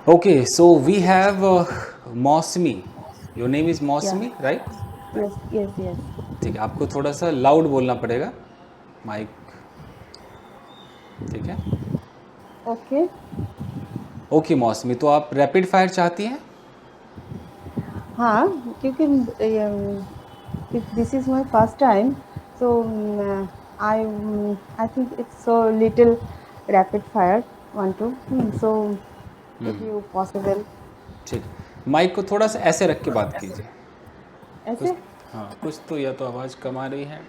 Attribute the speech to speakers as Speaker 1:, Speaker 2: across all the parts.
Speaker 1: Okay, so we have Mosmi. Your name is
Speaker 2: Yeah.
Speaker 1: Mosmi, right?
Speaker 2: Yes, yes, yes.
Speaker 1: ठीक है, आपको थोड़ा सा लाउड बोलना पड़ेगा माइक, ठीक है?
Speaker 2: Okay.
Speaker 1: ओके मौसमी, तो आप रैपिड फायर चाहती हैं?
Speaker 2: हाँ, क्योंकि if this is my first time, so I think it's so little rapid fire one two. So if you possible
Speaker 1: ठीक है, माइक को थोड़ा सा ऐसे रख के बात कीजिए। कुछ,
Speaker 2: ऐसे
Speaker 1: हाँ कुछ तो, या तो आवाज़ कम आ रही है,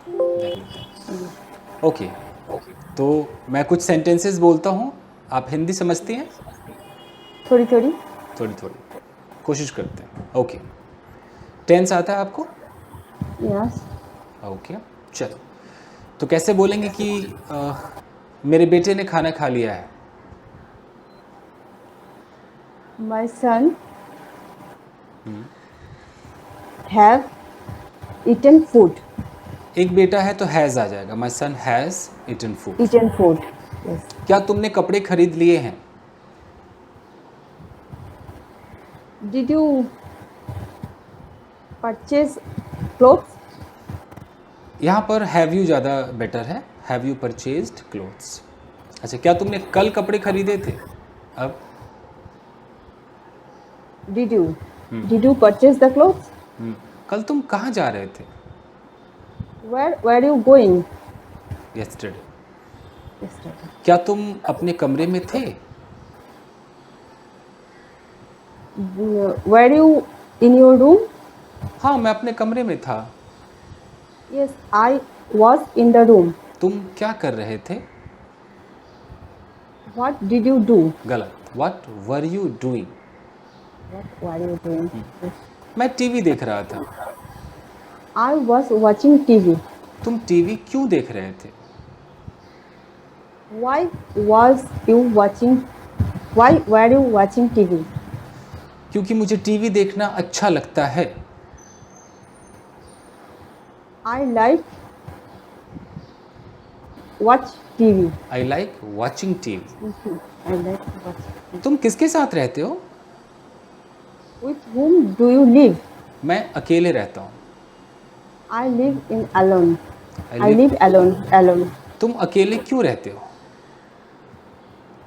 Speaker 1: देख लेते हैं। ओके, तो मैं कुछ सेंटेंसेस बोलता हूँ, आप हिंदी समझती हैं?
Speaker 2: थोड़ी थोड़ी।
Speaker 1: थोड़ी थोड़ी कोशिश करते हैं। ओके, टेंस आता है आपको?
Speaker 2: Yes.
Speaker 1: ओके, चलो, तो कैसे बोलेंगे कि मेरे बेटे ने खाना खा लिया है?
Speaker 2: My son have eaten food.
Speaker 1: एक बेटा है तो हैज़ आ जाएगा, my son has eaten food.
Speaker 2: Eaten food. Yes.
Speaker 1: क्या तुमने कपड़े खरीद लिए हैं?
Speaker 2: Did you purchase clothes?
Speaker 1: यहाँ पर हैव यू ज़्यादा बेटर है, हैव यू परचेज्ड क्लोथ्स। अच्छा, क्या तुमने कल कपड़े खरीदे थे? अब
Speaker 2: Did you? Did you purchase the clothes?
Speaker 1: कल तुम कहाँ जा रहे थे?
Speaker 2: Where were you going
Speaker 1: yesterday.
Speaker 2: yesterday?
Speaker 1: क्या तुम अपने कमरे में थे?
Speaker 2: Were you in your room?
Speaker 1: हाँ, मैं अपने कमरे में था।
Speaker 2: Yes, I was in the room.
Speaker 1: तुम क्या कर रहे थे?
Speaker 2: What did you do?
Speaker 1: गलत, what were you doing?
Speaker 2: What were you doing?
Speaker 1: मैं टीवी देख रहा था।
Speaker 2: I was watching TV.
Speaker 1: तुम टीवी क्यों देख रहे थे?
Speaker 2: Why was you watching? Why were you watching TV?
Speaker 1: क्योंकि मुझे टीवी देखना अच्छा लगता है।
Speaker 2: I like watch TV.
Speaker 1: I like watching TV.
Speaker 2: I like watch TV.
Speaker 1: तुम किसके साथ रहते हो?
Speaker 2: With whom do you live?
Speaker 1: मैं अकेले रहता हूँ।
Speaker 2: I live in alone.
Speaker 1: I
Speaker 2: I
Speaker 1: live-
Speaker 2: live alone. Alone.
Speaker 1: तुम अकेले क्यों रहते हो?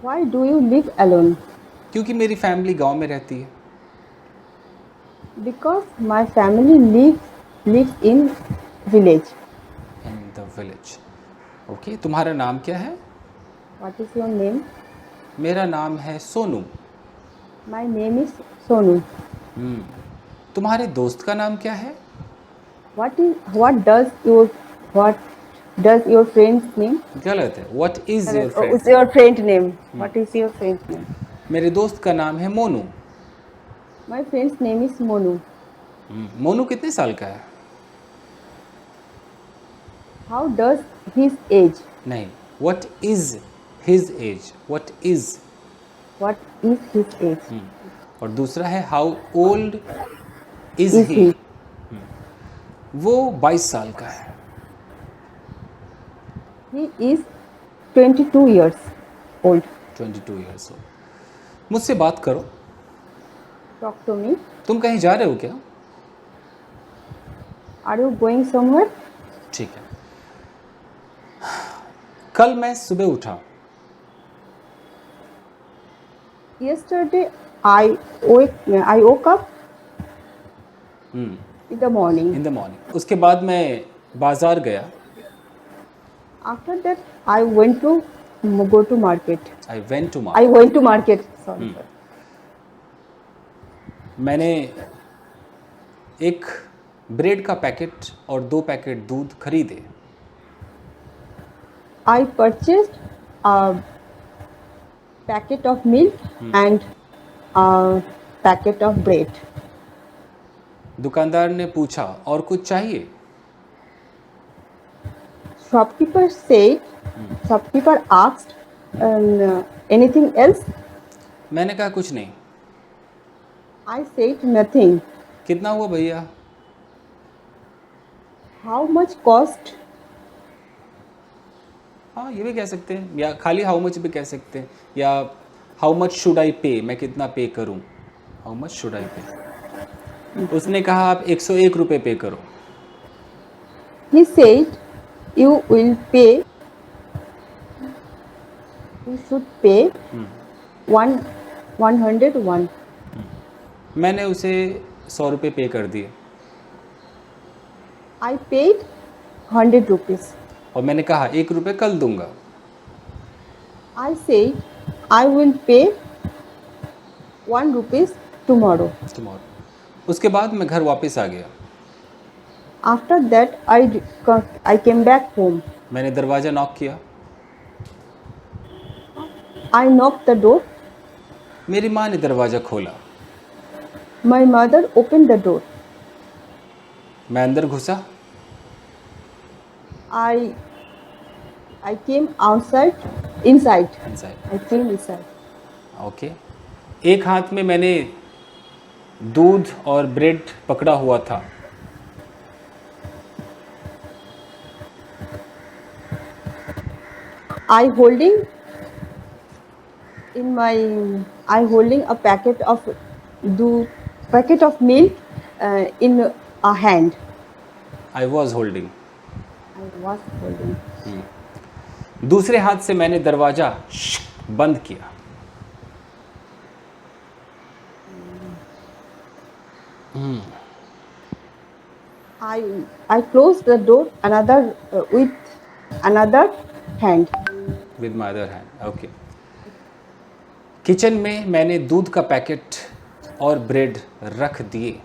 Speaker 2: Why do you live alone?
Speaker 1: क्योंकि मेरी फैमिली गांव में रहती है।
Speaker 2: Because my family lives in village.
Speaker 1: In the village. Okay, तुम्हारा नाम क्या है?
Speaker 2: What is your name?
Speaker 1: मेरा नाम है Sonu.
Speaker 2: My name is Sonu.
Speaker 1: तुम्हारे दोस्त का नाम क्या है?
Speaker 2: What does your friend's name?
Speaker 1: गलत है, what is your
Speaker 2: What's
Speaker 1: friend?
Speaker 2: your friend name? What is your friend's name?
Speaker 1: मेरे दोस्त का नाम है Monu.
Speaker 2: My friend's name is Monu.
Speaker 1: Monu कितने साल का है?
Speaker 2: How does his age?
Speaker 1: नहीं, what is his age, what is.
Speaker 2: What is his age?
Speaker 1: और दूसरा है how old is
Speaker 2: Is
Speaker 1: he.
Speaker 2: he?
Speaker 1: वो 22 साल का है।
Speaker 2: He is 22 years old.
Speaker 1: 22 years old. मुझसे बात करो।
Speaker 2: Talk to me.
Speaker 1: तुम कहीं जा रहे हो क्या?
Speaker 2: Are you going somewhere?
Speaker 1: ठीक है। कल मैं सुबह उठा।
Speaker 2: Yesterday I woke up in the morning.
Speaker 1: In the morning. उसके बाद मैं बाजार गया।
Speaker 2: After that I went to go to market.
Speaker 1: I went to
Speaker 2: I
Speaker 1: market.
Speaker 2: went to market. Sorry.
Speaker 1: मैंने एक ब्रेड का पैकेट और 2 पैकेट दूध खरीदे।
Speaker 2: I purchased a packet of milk and a packet of bread.
Speaker 1: दुकानदार ने पूछा, और कुछ चाहिए?
Speaker 2: Shopkeeper asked, anything else?
Speaker 1: मैंने कहा कुछ नहीं।
Speaker 2: I said nothing.
Speaker 1: कितना हुआ भैया?
Speaker 2: How much cost?
Speaker 1: हाँ, ये भी कह सकते हैं, या खाली हाउ मच भी कह सकते हैं, या हाउ मच शुड आई पे, मैं कितना पे करूं, हाउ मच शुड आई पे। उसने कहा आप 101 रुपये पे करो।
Speaker 2: He said, "You will pay. You should pay 101."
Speaker 1: मैंने उसे 100 रुपये पे कर दिए
Speaker 2: I paid 100 rupees.
Speaker 1: और मैंने कहा 1 रुपये कल दूंगा।
Speaker 2: I said, "I will pay 1 rupees tomorrow."
Speaker 1: Tomorrow. उसके बाद मैं घर वापस आ गया।
Speaker 2: After that, I came back home.
Speaker 1: मैंने दरवाज़ा नॉक किया।
Speaker 2: I knocked the door.
Speaker 1: मेरी माँ ने दरवाज़ा खोला।
Speaker 2: My mother opened the door.
Speaker 1: मैं अंदर घुसा।
Speaker 2: I came inside.
Speaker 1: Inside.
Speaker 2: I came inside.
Speaker 1: Okay. एक हाथ में मैंने दूध और ब्रेड पकड़ा हुआ था।
Speaker 2: I holding a packet of milk in a hand.
Speaker 1: I was holding.
Speaker 2: I was holding.
Speaker 1: दूसरे हाथ से मैंने दरवाज़ा बंद किया।
Speaker 2: I closed the door with another hand.
Speaker 1: With my other hand. Okay. Kitchen में मैंने दूध का पैकेट और ब्रेड रख दिए।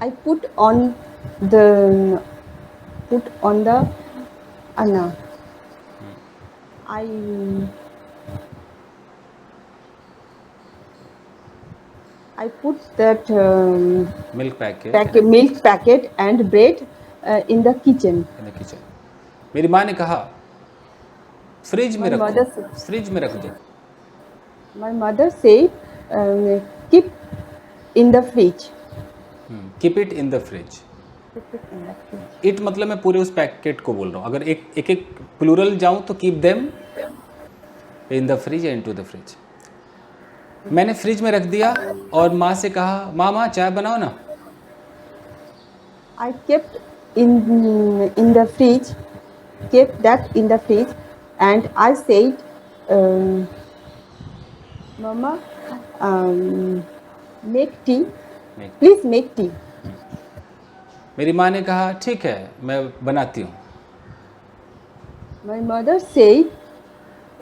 Speaker 2: I put on the Anna. I put that
Speaker 1: milk packet
Speaker 2: milk packet and bread in the kitchen.
Speaker 1: In the kitchen. मेरी माँ ने कहा फ्रिज में
Speaker 2: My
Speaker 1: रखो,
Speaker 2: mother said-
Speaker 1: फ्रिज में रख दो।
Speaker 2: My mother said, keep in the fridge.
Speaker 1: Keep it in the fridge.
Speaker 2: Keep it in the fridge.
Speaker 1: It मतलब मैं पूरे उस पैकेट को बोल रहा हूँ। अगर एक प्लूरल जाऊँ तो keep them in the fridge या इन टू द फ्रिज। मैंने फ्रिज में रख दिया और माँ से कहा माँ चाय बनाओ ना।
Speaker 2: I kept in the fridge, kept that in the fridge, and I said, "Mama, make tea.
Speaker 1: Make-
Speaker 2: Please make tea."
Speaker 1: मेरी माँ ने कहा ठीक है मैं बनाती हूँ।
Speaker 2: My mother said,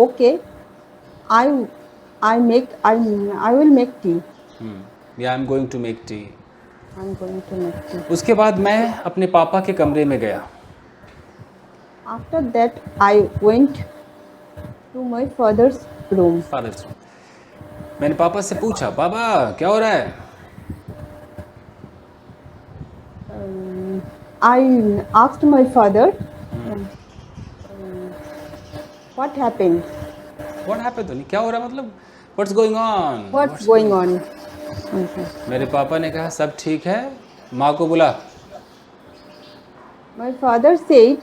Speaker 2: "Okay, I will make tea.
Speaker 1: या I am going to make tea.
Speaker 2: I'm going to make tea."
Speaker 1: उसके बाद मैं अपने पापा के कमरे में गया।
Speaker 2: After that, I went to my father's room.
Speaker 1: Father's. मैंने पापा से पूछा पापा क्या हो रहा है।
Speaker 2: I asked my father, "What happened?
Speaker 1: What happened, क्या हो रहा है मतलब what's going on.
Speaker 2: What's going on?"
Speaker 1: मेरे पापा ने कहा सब ठीक है, माँ को बुला।
Speaker 2: My father said,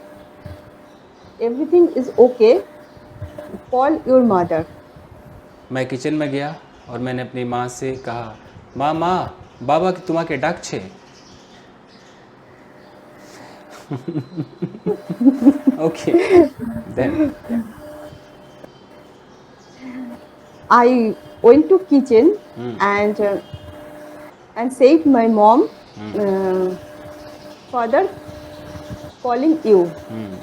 Speaker 2: "Everything is okay. Call your mother."
Speaker 1: मैं किचन में गया और मैंने अपनी माँ से कहा माँ बाबा की तुम्हारे डाक छे। Okay then
Speaker 2: I went to kitchen and said, "My mom, father calling you."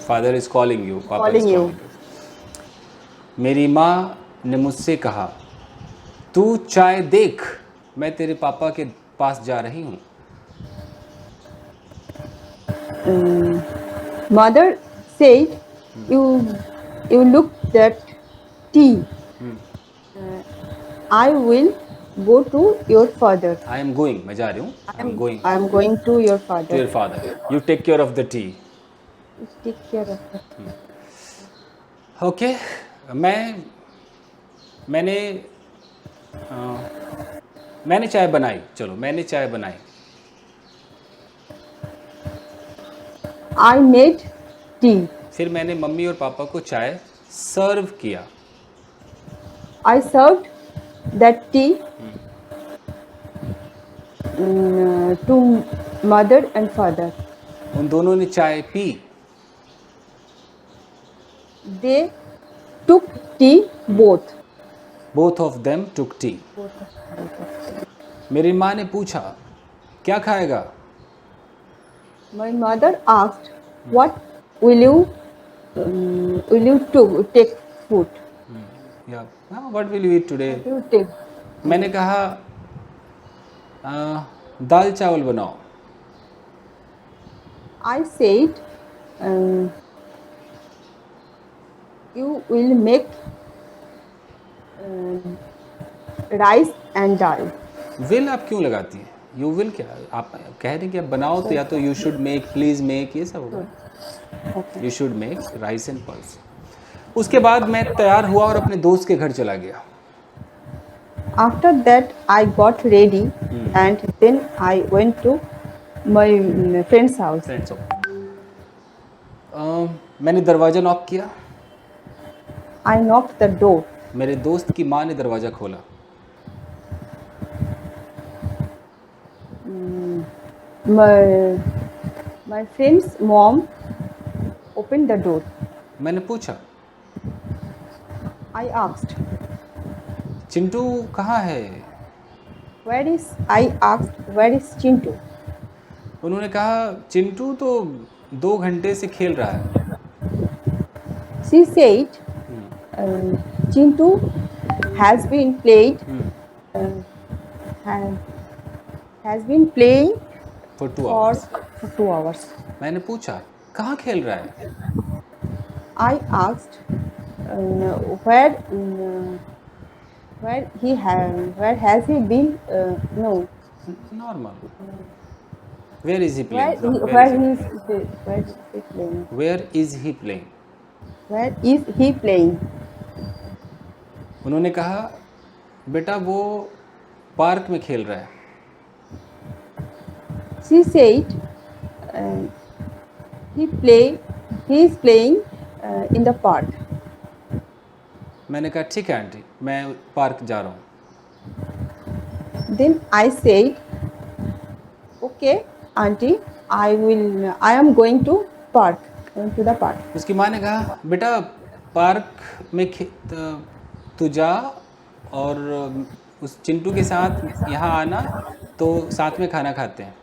Speaker 1: Father is calling you, पापा is
Speaker 2: Calling you.
Speaker 1: Calling you. मेरी माँ ने मुझसे कहा तू चाय देख, मैं तेरे पापा के पास जा रही हूँ।
Speaker 2: Mother said, "You look that tea. I will go to your father.
Speaker 1: I am going, मैं जा रही हूँ। I am going
Speaker 2: I am going to your
Speaker 1: to
Speaker 2: father.
Speaker 1: Your father, you take care of the tea.
Speaker 2: Take care of it."
Speaker 1: Okay. मैंने चाय बनाई। चलो मैंने चाय बनाई।
Speaker 2: I made tea.
Speaker 1: फिर मैंने मम्मी और पापा को चाय सर्व किया.
Speaker 2: I served that tea to mother and father.
Speaker 1: उन दोनों ने चाय P.
Speaker 2: They took tea both.
Speaker 1: Both of them took tea. मेरी माँ ने पूछा, क्या खाएगा?
Speaker 2: My mother asked, "What will you take food?
Speaker 1: या what will you eat today?
Speaker 2: What will you take?"
Speaker 1: मैंने कहा, दाल चावल बनाओ.
Speaker 2: I said, "You will make rice and dal."
Speaker 1: Will आप क्यों लगाती हैं? यू विल क्या? आप कह रहे हैं कि आप बनाओ तो या तो you should make, please make, ये सब होगा.
Speaker 2: Okay.
Speaker 1: You should make rice and pulse. उसके बाद मैं तैयार हुआ और अपने दोस्त के घर चला गया.
Speaker 2: After that, I got ready and then I went to my friend's house.
Speaker 1: Friends मैंने दरवाज़ा नॉक किया.
Speaker 2: I knocked the door.
Speaker 1: मेरे दोस्त की माँ ने दरवाज़ा खोला.
Speaker 2: My friend's mom opened the door.
Speaker 1: मैंने पूछा,
Speaker 2: I asked,
Speaker 1: चिंटू कहाँ है?
Speaker 2: I asked, "Where is Chintu?"
Speaker 1: उन्होंने कहा, चिंटू तो 2 घंटे से खेल रहा है.
Speaker 2: She said, "Chintu has been played, has been playing
Speaker 1: for 2
Speaker 2: for
Speaker 1: hours.
Speaker 2: 2 hours."
Speaker 1: मैंने पूछा, कहाँ खेल रहा है?
Speaker 2: I asked, where has he been? No,
Speaker 1: normal. Where is he
Speaker 2: where
Speaker 1: playing?
Speaker 2: he, where he is playing?
Speaker 1: Where is he playing?
Speaker 2: Where is he playing?
Speaker 1: उन्होंने कहा, बेटा वो पार्क में खेल रहा है.
Speaker 2: She said, he is playing in the park.
Speaker 1: मैंने कहा, ठीक है आंटी, मैं पार्क जा रहा हूँ.
Speaker 2: Then I said, "Okay, auntie, I am going to the park."
Speaker 1: उसकी माँ ने कहा, बेटा पार्क में तू जा और उस चिंटू के साथ यहाँ आना, तो साथ में खाना खाते हैं.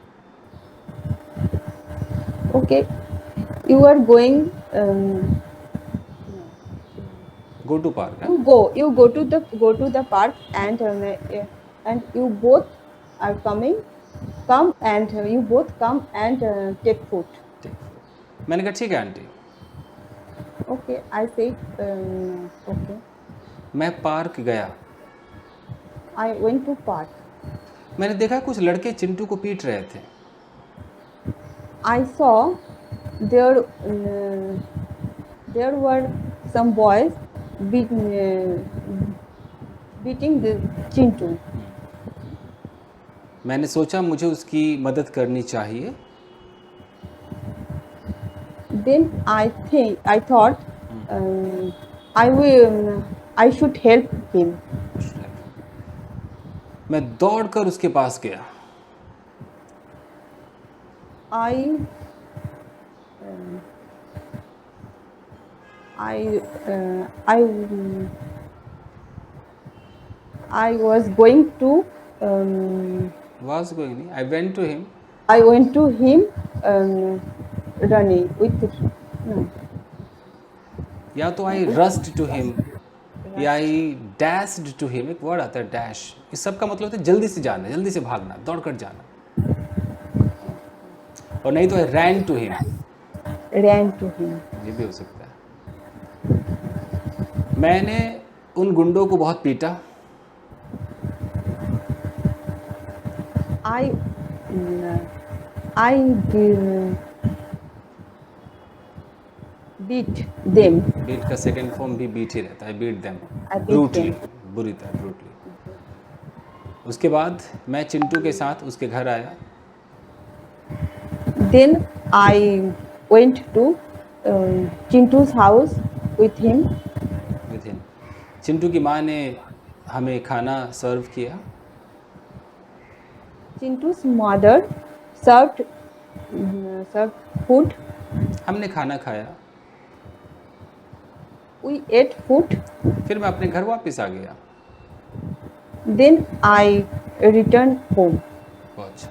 Speaker 2: Okay, you are going.
Speaker 1: Go to park.
Speaker 2: You go to the park and you both are coming. Come and you both come and take food.
Speaker 1: मैंने कहा, ठीक है aunty.
Speaker 2: Okay, I said, okay.
Speaker 1: मैं पार्क गया.
Speaker 2: I went to park.
Speaker 1: मैंने देखा कुछ लड़के चिंटू को पीट रहे थे.
Speaker 2: I saw there were some boys beating the Chintu.
Speaker 1: मैंने सोचा मुझे उसकी मदद करनी चाहिए.
Speaker 2: Then I thought I should help him.
Speaker 1: मैं दौड़कर उसके पास गया.
Speaker 2: I was going to
Speaker 1: I went to him.
Speaker 2: I went to him running with no.
Speaker 1: या तो I rushed to him या I dashed to him. एक वर्ड आता है डैश. इस सब का मतलब होता है जल्दी से जाना, जल्दी से भागना, दौड़कर जाना. और नहीं तो I ran to him. ये भी हो सकता है. मैंने उन गुंडों को बहुत पीटा.
Speaker 2: I beat them.
Speaker 1: बीट का सेकंड फॉर्म भी बीट ही रहता है. Beat them.
Speaker 2: I beat
Speaker 1: brutally.
Speaker 2: them.
Speaker 1: बुरी तरह ब्रूटली. उसके बाद मैं चिंटू के साथ उसके घर आया.
Speaker 2: Then I went to Chintu's house with him.
Speaker 1: With him. Chintu की माँ ने हमें खाना सर्व किया।
Speaker 2: Chintu's mother served food.
Speaker 1: हमने खाना खाया।
Speaker 2: We ate food.
Speaker 1: फिर मैं अपने घर वापस आ गया।
Speaker 2: Then I returned home.
Speaker 1: बहुत अच्छा।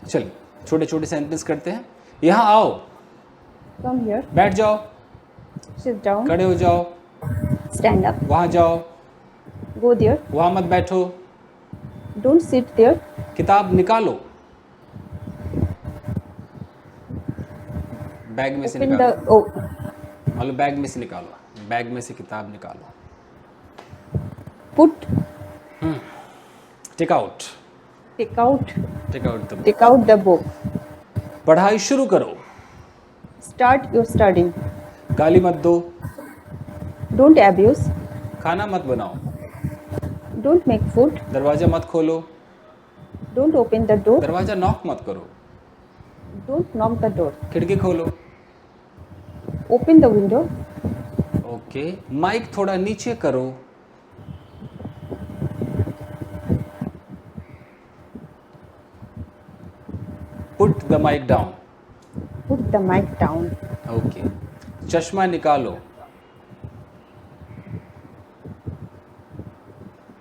Speaker 1: चलिए छोटे छोटे सेंटेंस करते हैं। यहाँ आओ,
Speaker 2: Come here.
Speaker 1: बैठ जाओ,
Speaker 2: Sit down.
Speaker 1: खड़े हो जाओ,
Speaker 2: Stand up.
Speaker 1: वहाँ जाओ,
Speaker 2: Go there.
Speaker 1: वहाँ मत बैठो,
Speaker 2: Don't sit there.
Speaker 1: किताब निकालो, बैग में से
Speaker 2: Open
Speaker 1: निकालो,
Speaker 2: the. Oh,
Speaker 1: मान लो बैग में से निकालो, बैग में से किताब निकालो,
Speaker 2: put.
Speaker 1: Take out,
Speaker 2: Take out.
Speaker 1: Take out the.
Speaker 2: Take out the book.
Speaker 1: पढ़ाई शुरू करो,
Speaker 2: Start your studying.
Speaker 1: गाली मत दो,
Speaker 2: Don't abuse.
Speaker 1: खाना मत बनाओ,
Speaker 2: Don't make food.
Speaker 1: दरवाजा मत खोलो,
Speaker 2: Don't open the door.
Speaker 1: दरवाजा नॉक मत करो,
Speaker 2: Don't knock the door.
Speaker 1: खिड़की खोलो।
Speaker 2: Open the window.
Speaker 1: Okay, mic थोड़ा नीचे करो, put the mic down.
Speaker 2: Put the mic down.
Speaker 1: Okay, चश्मा निकालो,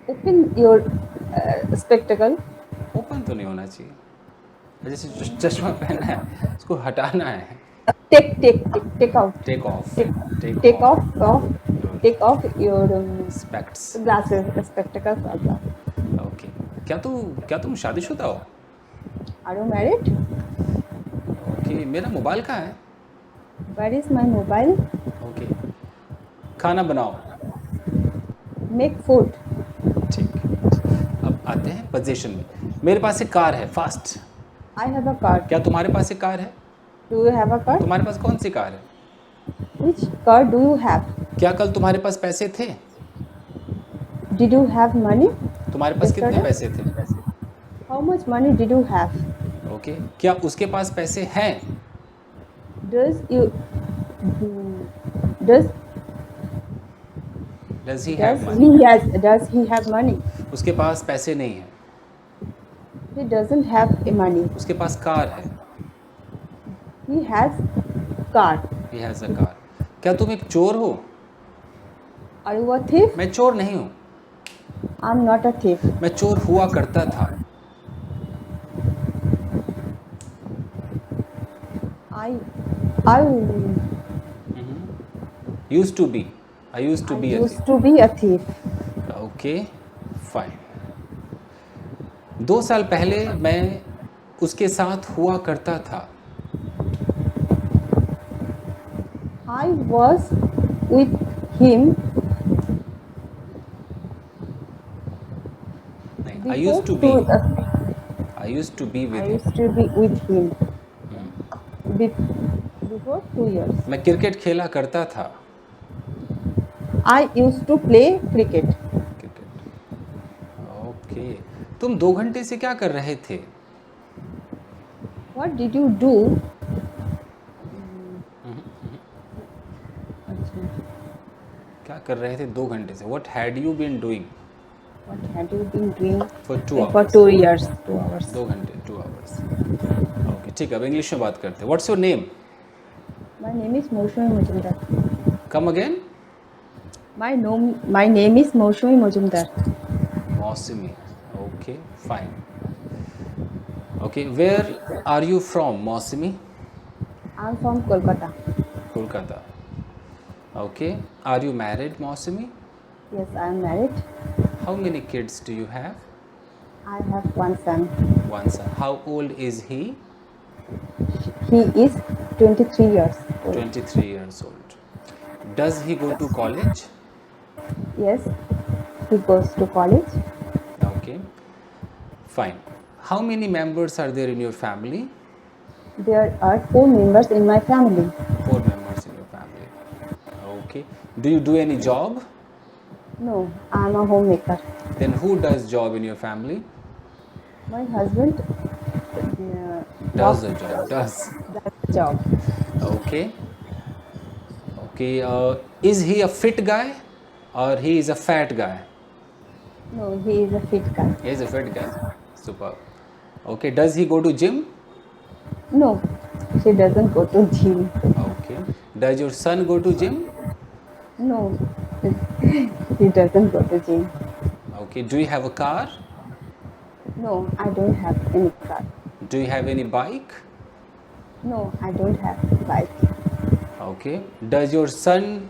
Speaker 2: Open your spectacle.
Speaker 1: ओपन तो नहीं होना चाहिए, जैसे चश्मा पहना है उसको हटाना है।
Speaker 2: Take out.
Speaker 1: Take off,
Speaker 2: Take off your
Speaker 1: specs.
Speaker 2: glasses, spectacles or glasses.
Speaker 1: Okay, क्या तुम शादीशुदा हो?
Speaker 2: Are you married?
Speaker 1: ओके, मेरा मोबाइल कहाँ है?
Speaker 2: Where is my mobile?
Speaker 1: Okay, खाना बनाओ।
Speaker 2: Make food.
Speaker 1: ठीक, अब आते हैं पोजीशन में। मेरे पास एक कार है, fast.
Speaker 2: I have a car.
Speaker 1: क्या तुम्हारे पास एक कार है?
Speaker 2: Do you have a car?
Speaker 1: तुम्हारे पास कौन सी कार है?
Speaker 2: Which car do you have?
Speaker 1: क्या कल तुम्हारे पास पैसे थे?
Speaker 2: Did you have money?
Speaker 1: तुम्हारे पास कितने
Speaker 2: Yesterday?
Speaker 1: पैसे थे?
Speaker 2: How much money did you have?
Speaker 1: Okay, क्या उसके पास पैसे हैं?
Speaker 2: Does
Speaker 1: Does he have money?
Speaker 2: does he have money?
Speaker 1: उसके पास पैसे नहीं है,
Speaker 2: He doesn't have a money.
Speaker 1: उसके पास कार है।
Speaker 2: He has car.
Speaker 1: He has a car. क्या तुम एक चोर हो?
Speaker 2: Are you a thief?
Speaker 1: मैं चोर नहीं हूँ,
Speaker 2: I'm not a thief.
Speaker 1: मैं चोर हुआ करता था।
Speaker 2: I
Speaker 1: Used to be. I used to be a
Speaker 2: used
Speaker 1: thief.
Speaker 2: to be a thief.
Speaker 1: Okay, fine. 2 साल पहले मैं उसके साथ हुआ करता था।
Speaker 2: I was with him
Speaker 1: नहीं,
Speaker 2: before
Speaker 1: I used to be with
Speaker 2: I
Speaker 1: him।
Speaker 2: used to be with him before 2 years.
Speaker 1: मैं क्रिकेट खेला करता था।
Speaker 2: I used to play cricket.
Speaker 1: Cricket, okay. तुम 2 घंटे से क्या कर रहे थे?
Speaker 2: What did you do?
Speaker 1: क्या कर रहे थे 2 घंटे से? What had you been doing
Speaker 2: What had you been doing
Speaker 1: for 2
Speaker 2: for
Speaker 1: hours?
Speaker 2: 2 years? 2 hours.
Speaker 1: 2 घंटे, 2 hours। ओके, ठीक है, अब इंग्लिश में बात करते हैं। What's your name?
Speaker 2: My name is Moshumi Majumdar.
Speaker 1: Come again.
Speaker 2: My name is Moshumi Majumdar.
Speaker 1: Moshumi, okay, fine. Okay, where are you from Moshumi?
Speaker 2: I'm from Kolkata.
Speaker 1: Kolkata. Okay, are you married Moshumi?
Speaker 2: Yes, I am married.
Speaker 1: How many kids do you have?
Speaker 2: I have one son.
Speaker 1: One son. How old is he?
Speaker 2: He is 23 years old.
Speaker 1: 23 years old. Does he go to college?
Speaker 2: Yes, he goes to college.
Speaker 1: Okay, fine. How many members are there in your family?
Speaker 2: There are 4 members in my family.
Speaker 1: 4 members in your family. Okay. Do you do any job?
Speaker 2: No, I am a homemaker.
Speaker 1: Then who does job in your family?
Speaker 2: My husband
Speaker 1: Does the job. Does.
Speaker 2: does job.
Speaker 1: Okay. Okay. Is he a fit guy or he is a fat guy?
Speaker 2: No, he is a fit guy.
Speaker 1: He is a fit guy. Super. Okay. Does he go to gym?
Speaker 2: No, she doesn't go to gym.
Speaker 1: Okay. Does your son go to gym?
Speaker 2: No, he doesn't go to gym.
Speaker 1: Okay. Do you have a car?
Speaker 2: No, I don't have any car.
Speaker 1: Do you have any bike?
Speaker 2: No, I don't have bike.
Speaker 1: Okay. Does your son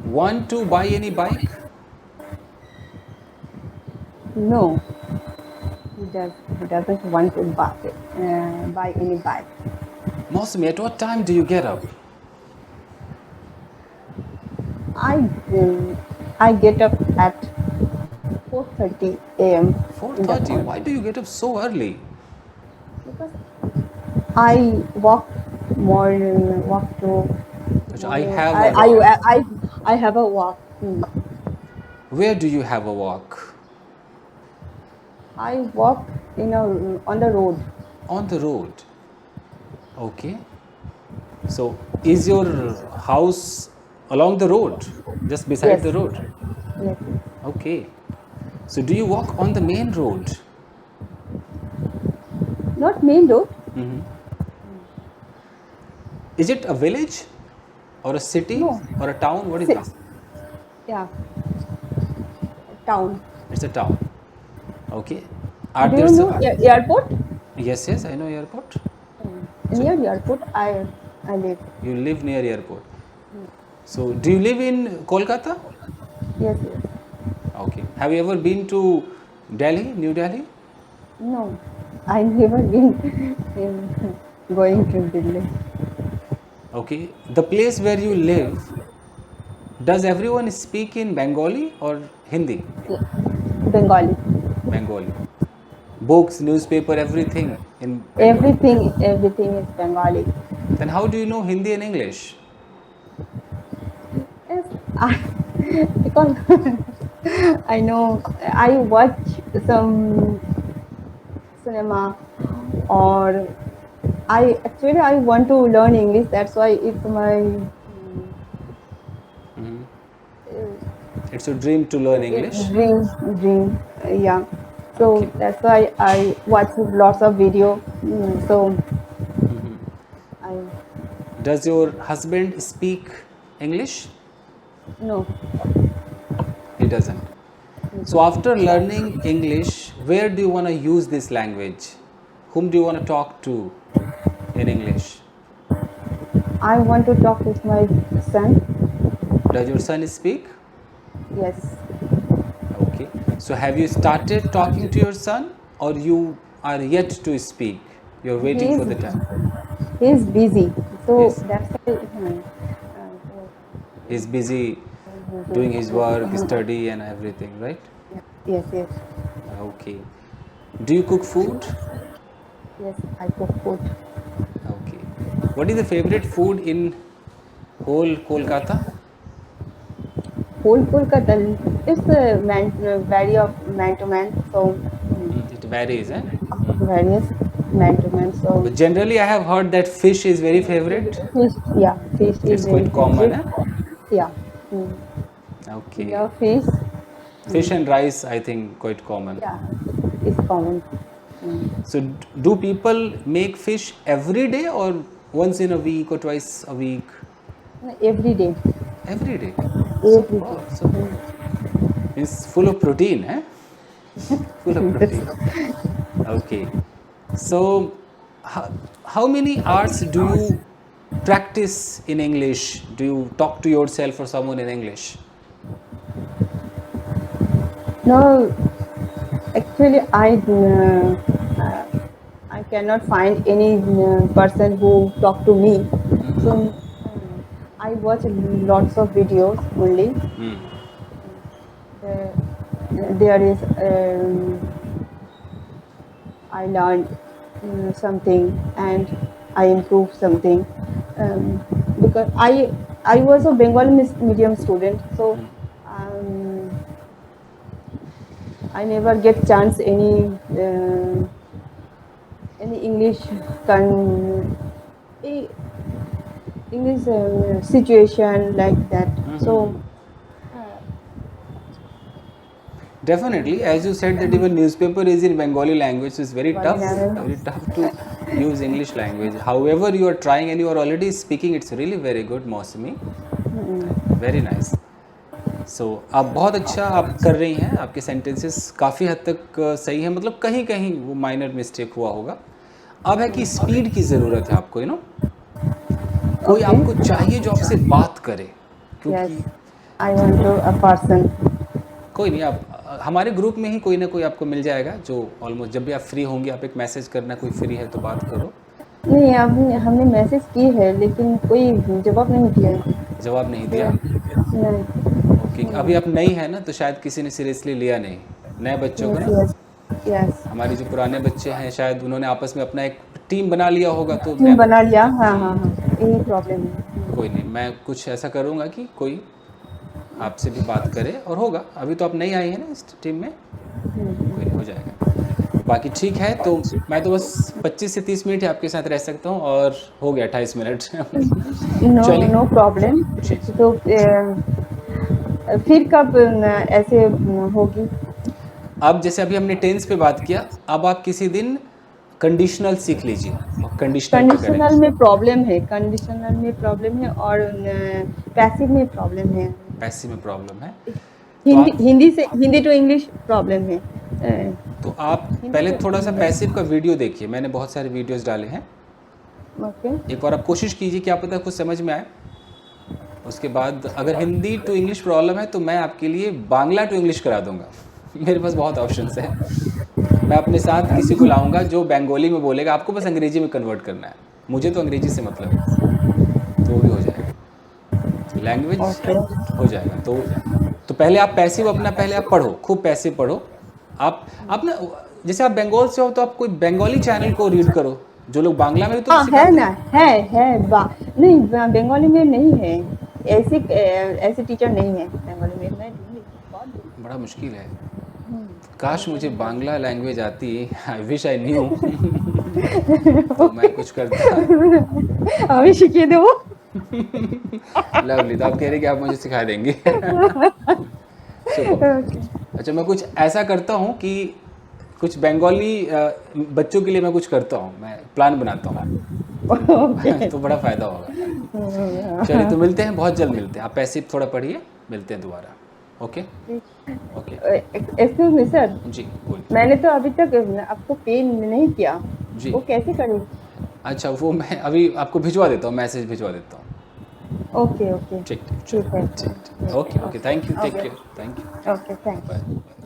Speaker 1: want to buy any bike?
Speaker 2: No, he doesn't want to buy any bike.
Speaker 1: Mosmi, at what time do you get up?
Speaker 2: I get up at 4:30 a.m. in the
Speaker 1: 4:30.
Speaker 2: morning
Speaker 1: Why do you get up so early?
Speaker 2: because I walk more walk to.
Speaker 1: I have
Speaker 2: I,
Speaker 1: a walk.
Speaker 2: I have a walk.
Speaker 1: Where do you have a walk?
Speaker 2: I walk on the road.
Speaker 1: On the road. Okay. So, is your house along the road? Just beside
Speaker 2: Yes.
Speaker 1: the road?
Speaker 2: Yes.
Speaker 1: Okay. So, do you walk on the main road?
Speaker 2: Not main road.
Speaker 1: Is it a village or a city
Speaker 2: No.
Speaker 1: or a town? What is
Speaker 2: Ci-
Speaker 1: this?
Speaker 2: Yeah. Town.
Speaker 1: It's a town. Okay. Are
Speaker 2: Do
Speaker 1: there
Speaker 2: you know
Speaker 1: some?
Speaker 2: airport?
Speaker 1: Yes, yes, I know airport.
Speaker 2: Near the airport, I live.
Speaker 1: You live near airport. So, do you live in Kolkata?
Speaker 2: Yes, yes.
Speaker 1: Okay. Have you ever been to Delhi, New Delhi?
Speaker 2: No, I never been in going to Delhi.
Speaker 1: Okay. The place where you live, does everyone speak in Bengali or Hindi?
Speaker 2: Bengali.
Speaker 1: Bengali. Books, newspaper, everything in Bengali.
Speaker 2: Everything is Bengali.
Speaker 1: Then how do you know Hindi and English?
Speaker 2: Yes, because I know I watch some cinema or I want to learn English. That's why it's my
Speaker 1: It's your dream to learn English.
Speaker 2: dream. Yeah. So
Speaker 1: Okay.
Speaker 2: that's why I watch lots of video. So I
Speaker 1: Does your husband speak English?
Speaker 2: no.
Speaker 1: He doesn't. So after learning English, where do you want to use this language? Whom do you want to talk to in English?
Speaker 2: I want to talk with my son.
Speaker 1: Does your son speak?
Speaker 2: Yes.
Speaker 1: Okay. So have you started talking to your son or you are yet to speak? You're waiting for the time.
Speaker 2: He is busy. So
Speaker 1: Yes.
Speaker 2: that's why
Speaker 1: He's busy doing his work, study and everything, right?
Speaker 2: yes, yes.
Speaker 1: Okay. Do you cook food?
Speaker 2: Yes, I cook food.
Speaker 1: Okay. What is the favorite food in whole Kolkata?
Speaker 2: Whole Kolkata, it's vary of man to man. So
Speaker 1: It varies, eh?
Speaker 2: various man to man. So
Speaker 1: But generally, I have heard that fish is very favorite.
Speaker 2: fish, yeah, fish
Speaker 1: It's
Speaker 2: is
Speaker 1: quite
Speaker 2: very
Speaker 1: common,
Speaker 2: favorite.
Speaker 1: eh?
Speaker 2: Yeah.
Speaker 1: Okay.
Speaker 2: Love fish.
Speaker 1: Fish and rice, I think, quite common.
Speaker 2: Yeah, it's common.
Speaker 1: So, do people make fish every day or once in a week or twice a week?
Speaker 2: Every day.
Speaker 1: Every day.
Speaker 2: Every day.
Speaker 1: Superb. It's full of protein, eh? Full of protein. Okay. So, how many hours do you practice in English? Do you talk to yourself or someone in English?
Speaker 2: No, actually, I cannot find any person who talk to me. So I watch lots of videos only. There is I learned something and I improve something because I was a Bengali medium student, so I never get chance any English English situation like that. So
Speaker 1: Definitely, as you said that even newspaper is in Bengali language, so it's very
Speaker 2: Bengali
Speaker 1: tough to use English language. However, you are trying and you are already speaking, it's really very good, Mausami. Very nice. So आप बहुत अच्छा आप कर रही हैं, आपके sentences काफ़ी हद तक सही है, मतलब कहीं कहीं वो माइनर मिस्टेक हुआ होगा. अब है कि स्पीड की ज़रूरत है आपको, कोई
Speaker 2: Okay.
Speaker 1: आपको चाहिए जो आपसे बात करे,
Speaker 2: Yes,
Speaker 1: क्योंकि
Speaker 2: I want to a person.
Speaker 1: कोई नहीं, आप हमारे ग्रुप में ही कोई ना कोई आपको मिल जाएगा जो ऑलमोस्ट जब भी आप फ्री होंगे आप एक मैसेज करना, कोई फ्री है तो बात करो.
Speaker 2: नहीं, हमने मैसेज की है लेकिन कोई जवाब नहीं किया है.
Speaker 1: जवाब नहीं दिया.
Speaker 2: नहीं.
Speaker 1: ओके, अभी आप नई है ना तो शायद किसी ने सीरियसली लिया नहीं, नए बच्चों को ना.
Speaker 2: Yes, yes.
Speaker 1: हमारे जो पुराने बच्चे हैं शायद उन्होंने आपस में अपना एक टीम बना लिया होगा, तो
Speaker 2: टीम बना लिया. हाँ हाँ हाँ, यही प्रॉब्लम है.
Speaker 1: कोई नहीं, मैं कुछ ऐसा करूँगा कि कोई आपसे भी बात करे और होगा. अभी तो आप नई आई है ना इस टीम में, कोई नहीं, हो जाएगा. बाकी ठीक है, तो मैं तो बस 25 से 30 मिनट ही आपके साथ रह सकता हूँ और हो गया 28 मिनट.
Speaker 2: नो
Speaker 1: चलिए.
Speaker 2: No problem.
Speaker 1: जी.
Speaker 2: तो फिर कब ऐसे होगी?
Speaker 1: अब जैसे अभी हमने टेंस पे बात किया, अब आप किसी दिन कंडीशनल सीख लीजिए और कंडीशनल पे
Speaker 2: कंडीशनल
Speaker 1: करें.
Speaker 2: में प्रॉब्लम है, कंडीशनल में प्रॉब्लम है और पैसिव में प्रॉब्लम है.
Speaker 1: पैसिव में प्रॉब्लम है.
Speaker 2: हिंदी टू इंग्लिश प्रॉब्लम है.
Speaker 1: तो आप पहले थोड़ा सा पैसिव का वीडियो देखिए, मैंने बहुत सारे वीडियोस डाले हैं.
Speaker 2: ओके.
Speaker 1: एक बार आप कोशिश कीजिए, क्या पता कुछ समझ में आए. उसके बाद अगर हिंदी टू इंग्लिश प्रॉब्लम है तो मैं आपके लिए बांग्ला टू इंग्लिश करा दूंगा. मेरे पास बहुत ऑप्शंस हैं. मैं अपने साथ किसी को लाऊंगा जो बंगाली में बोलेगा, आपको बस अंग्रेजी में कन्वर्ट करना है, मुझे तो अंग्रेजी से मतलब है, तो वो भी हो जाएगा. लैंग्वेज हो जाएगा. तो पहले आप पैसिव अपना पहले आप पढ़ो, खूब पैसिव पढ़ो. आप ना जैसे आप बंगाल से हो तो आप कोई बंगाली चैनल को रीड करो, जो लोग बांग्ला में तो
Speaker 2: हाँ है ना, है नहीं, बंगाली में नहीं है. ऐसे टीचर नहीं है बंगाली में. मैं
Speaker 1: बड़ा मुश्किल है. काश मुझे बांग्ला लैंग्वेज आती, आई विश आई न्यू. तो मैं कुछ करता.
Speaker 2: अभी सीखिए दो.
Speaker 1: लवली, तो आप कह रहे कि आप मुझे सिखा देंगे. अच्छा, मैं कुछ ऐसा करता हूँ कि कुछ बंगाली बच्चों के लिए मैं कुछ करता हूँ, मैं प्लान बनाता हूँ. तो बड़ा फ़ायदा होगा. चलिए, तो मिलते हैं, बहुत जल्द मिलते हैं. आप पैसे थोड़ा पढ़िए, मिलते हैं दोबारा. Okay okay.
Speaker 2: Excuse me sir.
Speaker 1: जी बोलिए.
Speaker 2: मैंने तो अभी तक आपको पे नहीं किया.
Speaker 1: जी.
Speaker 2: वो कैसे करूँ?
Speaker 1: अच्छा, वो मैं अभी आपको भिजवा देता हूँ, मैसेज भिजवा देता हूँ.
Speaker 2: Okay okay.
Speaker 1: ठीक
Speaker 2: ठीक है.
Speaker 1: ठीक. Okay okay, thank you, take care, thank you.
Speaker 2: Okay, thank you.
Speaker 1: Bye.